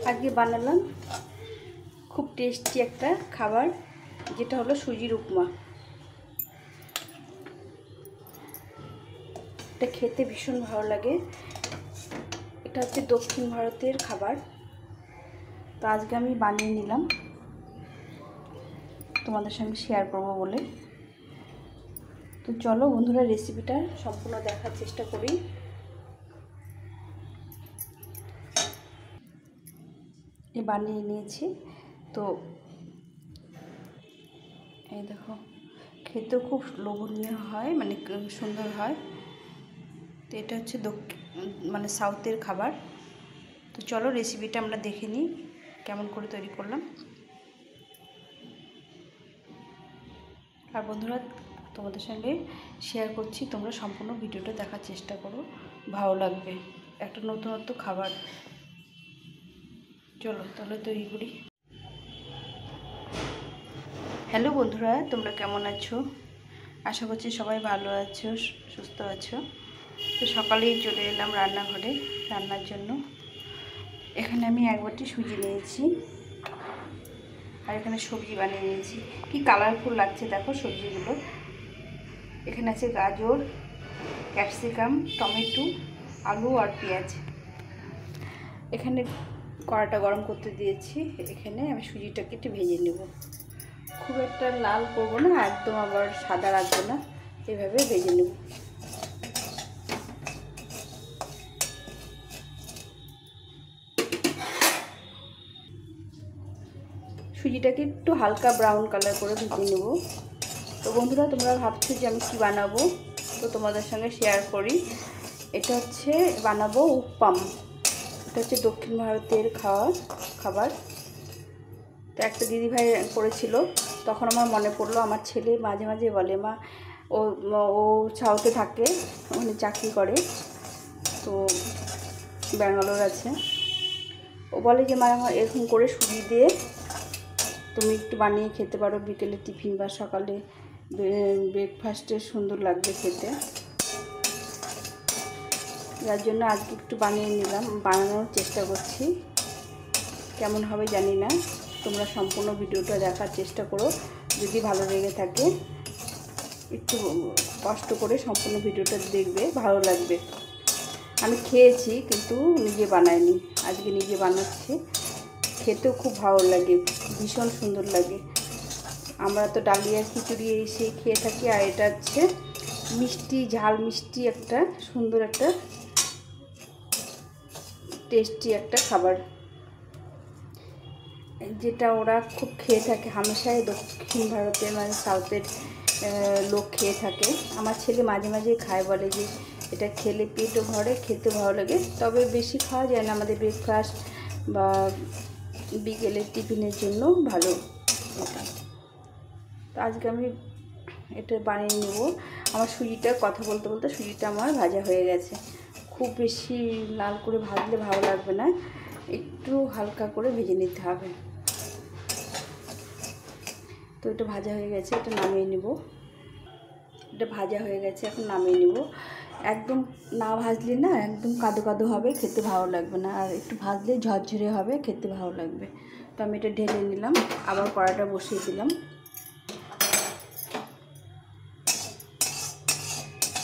আজকে বানালাম খুব টেস্টি একটা খাবার, যেটা হলো সুজির উপমা। এটা খেতে ভীষণ ভালো লাগে। এটা হচ্ছে দক্ষিণ ভারতের খাবার। তো আজকে আমি বানিয়ে নিলাম তোমাদের সঙ্গে শেয়ার করব বলে। তো চলো বন্ধুরা, রেসিপিটা সম্পূর্ণ দেখার চেষ্টা করি। বানিয়ে নিয়েছি। তো এই দেখো, খেতেও খুব লোভনীয় হয়, মানে সুন্দর হয়। তো এটা হচ্ছে মানে সাউথের খাবার। তো চলো রেসিপিটা আমরা দেখে নিই কেমন করে তৈরি করলাম। আর বন্ধুরা, তোমাদের সঙ্গে শেয়ার করছি, তোমরা সম্পূর্ণ ভিডিওটা দেখার চেষ্টা করো, ভালো লাগবে। একটা নতুনত্ব খাবার। চলো তাহলে তৈরি করি। হ্যালো বন্ধুরা, তোমরা কেমন আছো? আশা করছি সবাই ভালো আছো, সুস্থ আছো। তো সকালেই চলে এলাম রান্নাঘরে রান্নার জন্য। এখানে আমি এক বাটি সুজি নিয়েছি, আর এখানে সবজি বানিয়ে নিয়েছি। কি কালারফুল লাগছে দেখো সবজিগুলো। এখানে আছে গাজর, ক্যাপসিকাম, টমেটো, আলু আর পেঁয়াজ। এখানে কড়াটা গরম করতে দিয়েছি। এখানে আমি সুজিটাকে একটু ভেজে নেব। খুব একটা লাল করবো না, একদম আবার সাদা রাখবো না, এভাবে ভেজে নেব। সুজিটাকে একটু হালকা ব্রাউন কালার করে ভেজে নেব। তো বন্ধুরা, তোমরা ভাবছো যে আমি কি বানাবো, তো তোমাদের সঙ্গে শেয়ার করি। এটা হচ্ছে বানাবো উপ্পাম। এটা হচ্ছে দক্ষিণ ভারতের খাবার। তো একটা দিদিভাই করেছিল, তখন আমার মনে পড়লো। আমার ছেলে মাঝে মাঝে বলে, মা ও সাউথে থাকে, ওখানে চাকরি করে, তো ব্যাঙ্গালোর আছে। ও বলে যে মা এরকম করে সুজি দিয়ে তুমি একটু বানিয়ে খেতে পারো, বিকেলে টিফিন বা সকালে ব্রেকফাস্টে সুন্দর লাগবে খেতে। যার জন্য আজকে একটু বানিয়ে নিলাম, বানানোর চেষ্টা করছি। কেমন হবে জানি না, তোমরা সম্পূর্ণ ভিডিওটা দেখার চেষ্টা করো। যদি ভালো লেগে থাকে একটু কষ্ট করে সম্পূর্ণ ভিডিওটা দেখবে, ভালো লাগবে। আমি খেয়েছি কিন্তু নিজে বানাইনি, আজকে নিজে বানাচ্ছি। খেতেও খুব ভালো লাগে, ভীষণ সুন্দর লাগে। আমরা তো ডালিয়ার খিচুড়ি এসে খেয়ে থাকি, আর এটা হচ্ছে মিষ্টি, ঝাল মিষ্টি একটা সুন্দর একটা টেস্টি একটা খাবার, যেটা ওরা খুব খেয়ে থাকে হামেশাই। দক্ষিণ ভারতের মানে সাউথের লোক খেয়ে থাকে। আমার ছেলে মাঝে মাঝে খায়, বলে যে এটা খেলে পেটও ভরে, খেতে ভালো লাগে। তবে বেশি খাওয়া যায় না, আমাদের ব্রেকফাস্ট বা বিকেলের টিফিনের জন্য ভালো এটা। তো আজকে আমি এটা বানিয়ে নেব। আমার সুজিটা, কথা বলতে বলতে সুজিটা আমার ভাজা হয়ে গেছে। খুব বেশি লাল করে ভাজলে ভালো লাগবে না, একটু হালকা করে ভেজে নিতে হবে। তো এটা ভাজা হয়ে গেছে, এটা নামিয়ে নেব। এটা ভাজা হয়ে গেছে, এখন নামিয়ে নেব। একদম না ভাজলে না একদম কাদো কাদো হবে, খেতে ভালো লাগবে না। আর একটু ভাজলে ঝরঝরে হবে, খেতে ভালো লাগবে। তো আমি এটা ঢেলে নিলাম, আবার কড়াটা বসিয়ে দিলাম।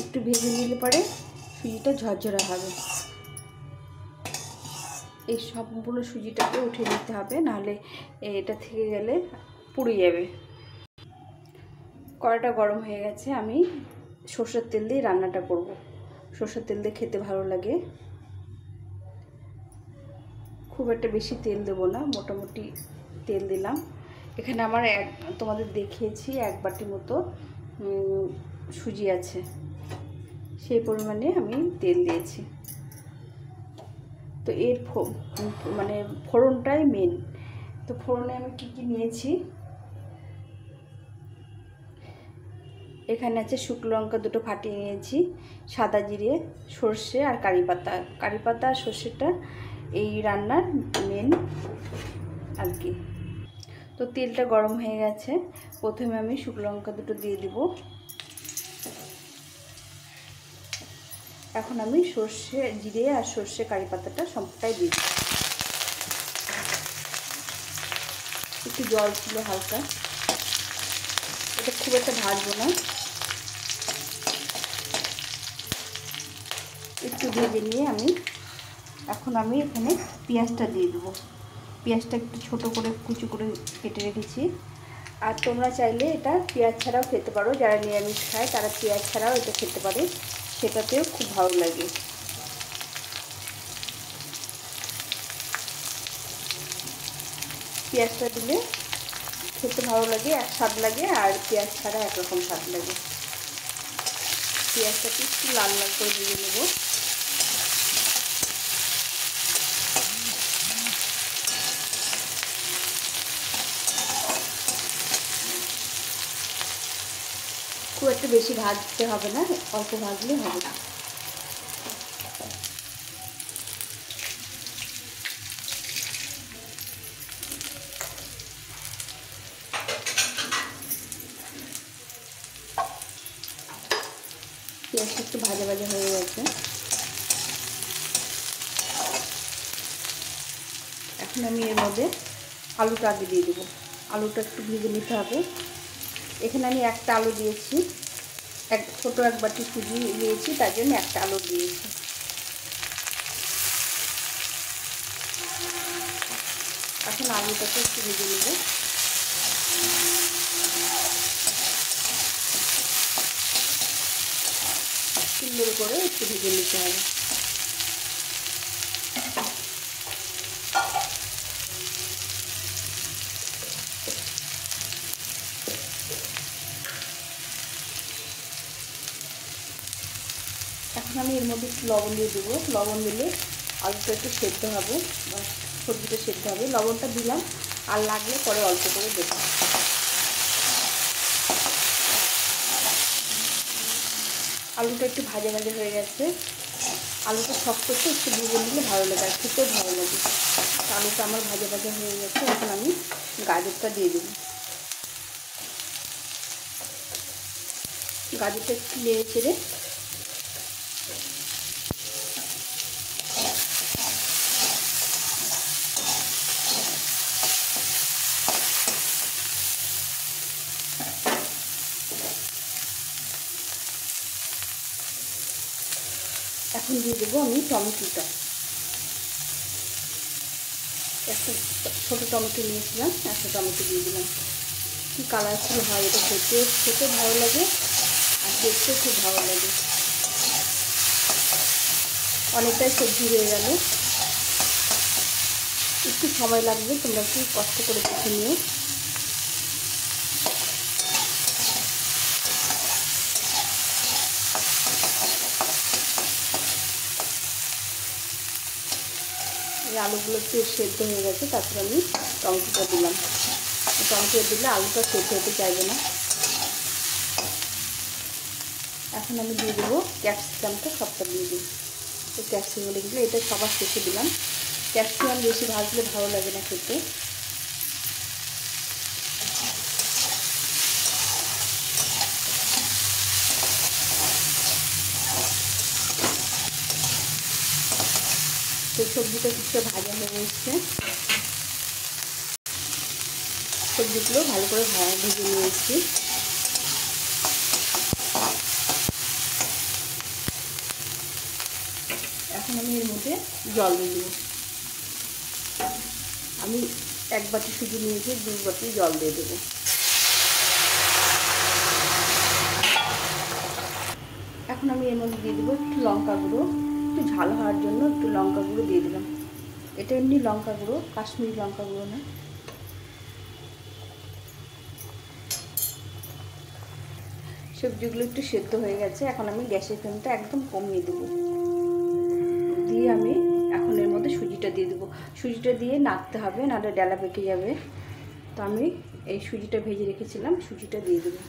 একটু ভেজে নিলে পরে সুজিটা ঝরঝরে হবে। এই সবগুলো সুজিটাকে উঠিয়ে নিতে হবে, নাহলে এটা থেকে গেলে পুড়ে যাবে। কড়াটা গরম হয়ে গেছে, আমি সরষের তেল দিয়ে রান্নাটা করব। সরষের তেল দিয়ে খেতে ভালো লাগে। খুব একটা বেশি তেল দেবো না, মোটামুটি তেল দিলাম। এখানে আমার তোমাদের দেখিয়েছি এক বাটি মতো সুজি আছে, সেই পরিমাণে আমি তেল দিয়েছি। তো এর মানে ফোড়নটাই মেন। তো ফোড়নে আমি কী কী নিয়েছি, এখানে আছে শুকনো লঙ্কা দুটো ফাটিয়ে নিয়েছি, সাদা জিরে, সর্ষে আর কারি পাতা। কারি পাতা আর সর্ষেটা এই রান্নার মেন আর কি। তো তেলটা গরম হয়ে গেছে, প্রথমে আমি শুকনো লঙ্কা দুটো দিয়ে দিব। এখন আমি সর্ষে জিরে আর সর্ষে কারি পাতাটা সবটাই দিয়ে দিব। একটু জল ছিল হালকা, এটা খুব একটা ভাজবো না, একটু ভেজে নিয়ে এখন আমি এখানে পেঁয়াজটা দিয়ে দেবো। পেঁয়াজটা একটু ছোটো করে কুচি করে কেটে রেখেছি। আর তোমরা চাইলে এটা পেঁয়াজ ছাড়াও খেতে পারো, যারা নিরামিষ খায় তারা পেঁয়াজ ছাড়াও এটা খেতে পারে, সেটাতেও খুব ভালো লাগে। পেঁয়াজটা দিলে খেতে ভালো লাগে, এক স্বাদ লাগে, আর পেঁয়াজ ছাড়া একরকম স্বাদ লাগে। পেঁয়াজটাকে একটু লাল লাল করে ভেজে নেব। খুব একটু বেশি ভাজতে হবে না, অল্প ভাজলে হবে। পেঁয়াজটা একটু ভাজা ভাজা হয়ে গেছে। এখন আমি এর মধ্যে আলুটা আগে দিয়ে দেবো। আলুটা একটু ভেজে নিতে হবে। এখানে আমি একটা আলু দিয়েছি, ছোটো এক বাটি সুজি দিয়েছি, তার জন্য একটা আলু দিয়েছি। এখন আলুটাকে একটু ভেজে নেব। সুন্দর করে একটু ভেজে নিতে হবে। এখন আমি এর মধ্যে একটু লবণ দিয়ে দেবো। লবণ দিলে আলুটা একটু সেদ্ধ হবে বা সবজিটা সেদ্ধ হবে। লবণটা দিলাম, আর লাগলে পরে অল্প করে দেবো। আলুটা একটু ভাজা ভাজা হয়ে গেছে। আলুটা শক্ত একটু ভেজে নিলে ভালো লাগে, আর খেতেও ভালো লাগে। আলুটা আমার ভাজা ভাজা হয়ে গেছে। এখন আমি গাজরটা দিয়ে দেবো। গাজরটা একটু নেড়ে চেড়ে এখন দিয়ে দেবো আমি টমেটোটা। একটা ছোটো টমেটো নিয়েছিলাম, একটা টমেটো দিয়ে দিলাম। কি কালারফুল হয় এটা, খেতে ভালো লাগে, আর দেখতেও খুব ভালো লাগে। অনেকটাই সবজি হয়ে গেল। একটু সময় লাগবে, তোমরা একটু কষ্ট করে দেখে নিও। এই আলুগুলো একটু সেদ্ধ হয়ে গেছে, তারপরে আমি টমেটোটা দিলাম। টমেটো দিলে আলুটা সেদ্ধ হতে চাইবে না। এখন আমি দিয়ে দেবো ক্যাপসিকামটা, সবটা দিয়ে দিই। তো ক্যাপসিকাম দিলে এটা সবার শেষে দিলাম। ক্যাপসিকাম বেশি ভাজলে ভালো লাগে না খেতে। তো সবজিটা কিছুটা ভাজা হয়ে এসছে, সবজিগুলো ভালো করে ভেজে নিয়ে এসেছি। এখন আমি এর মধ্যে জল দিয়ে দেবো। আমি এক বাটি সুজি নিয়েছি, 2 বাটি জল দিয়ে দেবো। এখন আমি এর মধ্যে দিয়ে দেবো একটু লঙ্কা গুঁড়ো। একটু ঝাল হওয়ার জন্য একটু লঙ্কা গুঁড়ো দিয়ে দিলাম। এটা এমনি লঙ্কা গুঁড়ো, কাশ্মীরি লঙ্কা গুঁড়ো না। সবজিগুলো একটু সেদ্ধ হয়ে গেছে। এখন আমি গ্যাসের ফ্লেমটা একদম কমিয়ে দেবো। দিয়ে আমি এখন এর মধ্যে সুজিটা দিয়ে দেবো। সুজিটা দিয়ে নাড়তে হবে, নাহলে ডালা পেকে যাবে। তো আমি এই সুজিটা ভেজে রেখেছিলাম, সুজিটা দিয়ে দেবো।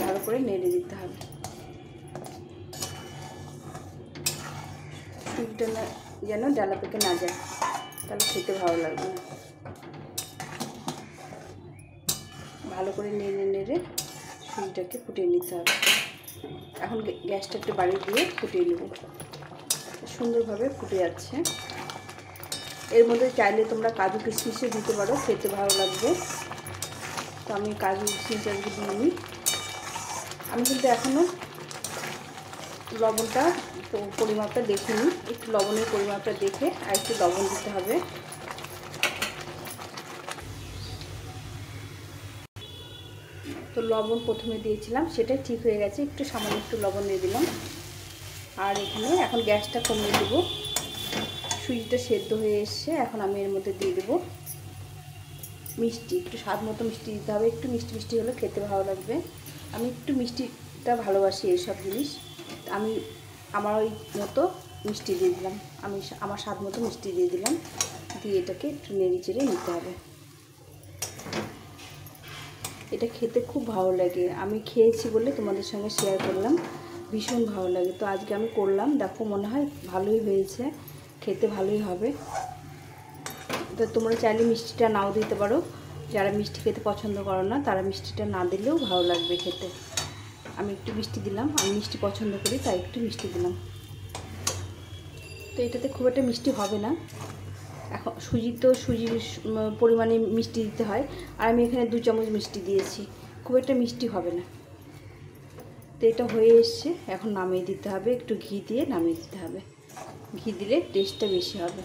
ভালো করে নেড়ে দিতে হবে। সুজিটা যেন ডালা পেকে না যায়, তাহলে খেতে ভালো লাগবে না। ভালো করে নেড়ে নেড়ে সুজিটাকে ফুটিয়ে নিতে হবে। এখন গ্যাসটা একটু বাড়িয়ে দিয়ে ফুটিয়ে নেব। সুন্দরভাবে ফুটে যাচ্ছে। এর মধ্যে চাইলে তোমরা কাজু কিশমিশও দিতে পারো, খেতে ভালো লাগবে। তো আমি কাজু কিশমিশ আজকে দিইনি। আমি কিন্তু এখনও লবণটা পরিমাপটা দেখিনি, একটু লবণের পরিমাপটা দেখে আর একটু লবণ দিতে হবে। তো লবণ প্রথমে দিয়েছিলাম, সেটা ঠিক হয়ে গেছে, একটু সামান্য একটু লবণ দিয়ে দিলাম। আর এখানে এখন গ্যাসটা কমিয়ে দেবো। সুজিটা সেদ্ধ হয়ে এসছে, এখন আমি এর মধ্যে দিয়ে দেবো মিষ্টি। একটু স্বাদ মতো মিষ্টি দিতে হবে, একটু মিষ্টি মিষ্টি হলে খেতে ভালো লাগবে। আমি একটু মিষ্টিটা ভালোবাসি এইসব জিনিস, আমি আমার ওই মতো মিষ্টি দিয়ে দিলাম, আমি আমার স্বাদ মতো মিষ্টি দিয়ে দিলাম। দিয়ে এটাকে একটু নেড়ে চেড়ে নিতে হবে। এটা খেতে খুব ভালো লাগে, আমি খেয়েছি বলে তোমাদের সঙ্গে শেয়ার করলাম, ভীষণ ভালো লাগে। তো আজকে আমি করলাম, দেখো মনে হয় ভালোই হয়েছে, খেতে ভালোই হবে। তো তোমরা চাইলে মিষ্টিটা নাও দিতে পারো, যারা মিষ্টি খেতে পছন্দ করো না তারা মিষ্টিটা না দিলেও ভালো লাগবে খেতে। আমি একটু মিষ্টি দিলাম, আমি মিষ্টি পছন্দ করি তাই একটু মিষ্টি দিলাম। তো এটাতে খুব একটা মিষ্টি হবে না, এখন সুজির পরিমাণে মিষ্টি দিতে হয়, আর আমি এখানে 2 চামচ মিষ্টি দিয়েছি, খুব একটা মিষ্টি হবে না। তো এটা হয়ে এসছে, এখন নামিয়ে দিতে হবে, একটু ঘি দিয়ে নামিয়ে দিতে হবে, ঘি দিলে টেস্টটা বেশি হবে।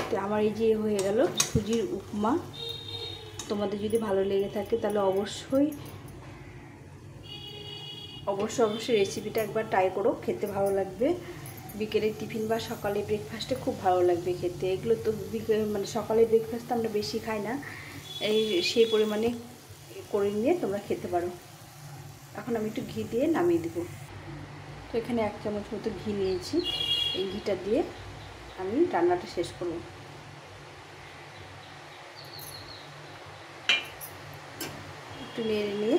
তো আমার এই যে হয়ে গেল সুজির উপমা। তোমাদের যদি ভালো লেগে থাকে তাহলে অবশ্যই রেসিপিটা একবার ট্রাই করো, খেতে ভালো লাগবে। বিকেলের টিফিন বা সকালে ব্রেকফাস্টে খুব ভালো লাগবে খেতে। এগুলো তো মানে সকালে ব্রেকফাস্ট আমরা বেশি খাই না, সেই পরিমাণে করে নিয়ে তোমরা খেতে পারো। এখন আমি একটু ঘি দিয়ে নামিয়ে দেবো। তো এখানে 1 চামচ মতো ঘি নিয়েছি, এই ঘিটা দিয়ে আমি রান্নাটা শেষ করব। একটু নেড়ে নিয়ে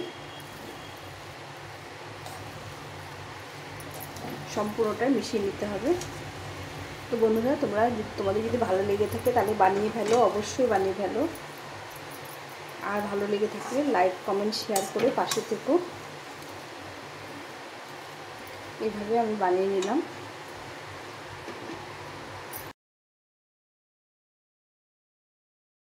সম্পূর্ণটাই মিশিয়ে নিতে হবে। তো বন্ধুরা, তোমাদের যদি ভালো লেগে থাকে তাহলে বানিয়ে ফেলো, অবশ্যই বানিয়ে ফেলো। আর ভালো লেগে থাকলে লাইক কমেন্ট শেয়ার করে পাশে থেকো। এইভাবে আমি বানিয়ে নিলাম।